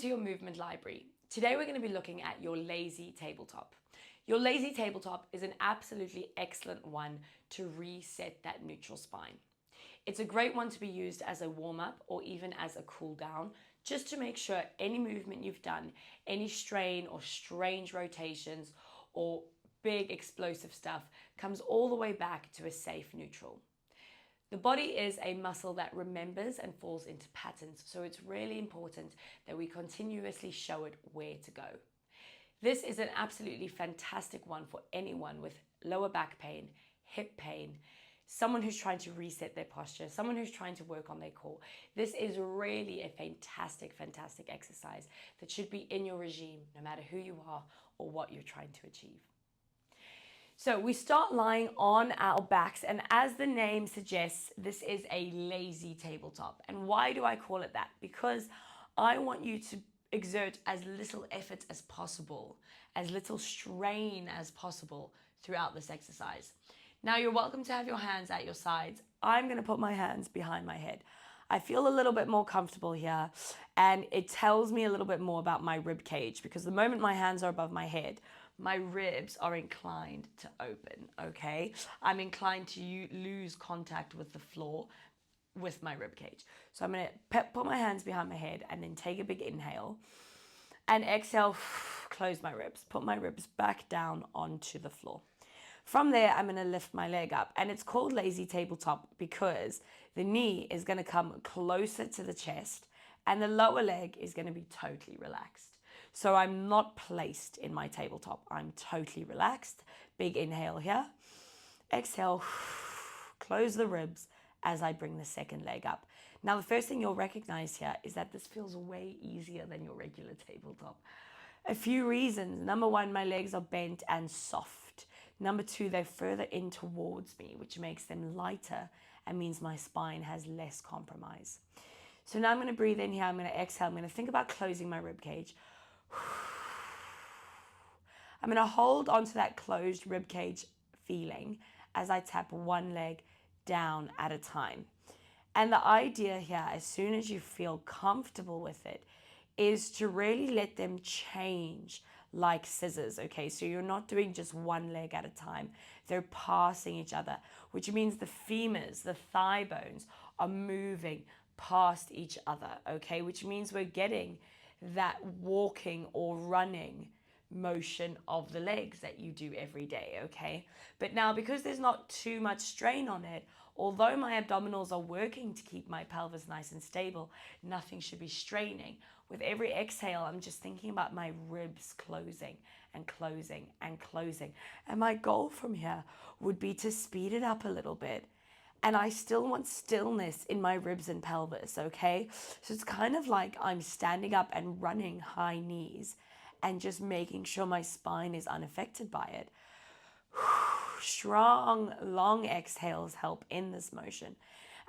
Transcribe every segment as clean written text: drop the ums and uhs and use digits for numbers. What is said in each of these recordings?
to your movement library. Today we're going to be looking at your lazy tabletop. Your lazy tabletop is an absolutely excellent one to reset that neutral spine. It's a great one to be used as a warm-up or even as a cool down, just to make sure any movement you've done, any strain or strange rotations or big explosive stuff comes all the way back to a safe neutral. The body is a muscle that remembers and falls into patterns, so it's really important that we continuously show it where to go. This is an absolutely fantastic one for anyone with lower back pain, hip pain, someone who's trying to reset their posture, someone who's trying to work on their core. This is really a fantastic, fantastic exercise that should be in your regime, no matter who you are or what you're trying to achieve. So we start lying on our backs, and as the name suggests, this is a lazy tabletop. And why do I call it that? Because I want you to exert as little effort as possible, as little strain as possible throughout this exercise. Now you're welcome to have your hands at your sides. I'm going to put my hands behind my head. I feel a little bit more comfortable here, and it tells me a little bit more about my rib cage, because the moment my hands are above my head, my ribs are inclined to open, okay? I'm inclined to lose contact with the floor with my rib cage. So I'm going to put my hands behind my head and then take a big inhale and exhale, close my ribs, put my ribs back down onto the floor. From there, I'm going to lift my leg up, and it's called lazy tabletop because the knee is going to come closer to the chest and the lower leg is going to be totally relaxed. So I'm not placed in my tabletop. I'm totally relaxed. Big inhale here. Exhale, close the ribs as I bring the second leg up. Now, the first thing you'll recognize here is that this feels way easier than your regular tabletop. A few reasons. Number one, my legs are bent and soft. Number two, they're further in towards me, which makes them lighter and means my spine has less compromise. So now I'm going to breathe in here. I'm going to exhale. I'm going to think about closing my rib cage. I'm going to hold onto that closed rib cage feeling as I tap one leg down at a time. And the idea here, as soon as you feel comfortable with it, is to really let them change like scissors, okay? So you're not doing just one leg at a time. They're passing each other, which means the femurs, the thigh bones are moving past each other, okay? Which means we're getting that walking or running motion of the legs that you do every day, okay? But now, because there's not too much strain on it, although my abdominals are working to keep my pelvis nice and stable, nothing should be straining. With every exhale, I'm just thinking about my ribs closing and closing and closing. And my goal from here would be to speed it up a little bit. And I still want stillness in my ribs and pelvis, okay? So it's kind of like I'm standing up and running high knees and just making sure my spine is unaffected by it. Strong, long exhales help in this motion.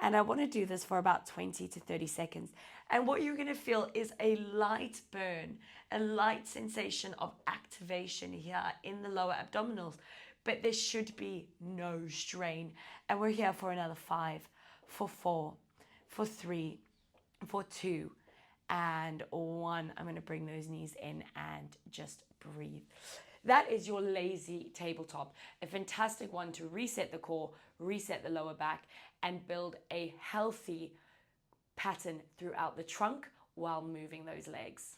And I want to do this for about 20 to 30 seconds. And what you're going to feel is a light burn, a light sensation of activation here in the lower abdominals. But there should be no strain. And we're here for another 5, for 4, for 3, for 2, and 1. I'm going to bring those knees in and just breathe. That is your lazy tabletop, a fantastic one to reset the core, reset the lower back, and build a healthy pattern throughout the trunk while moving those legs.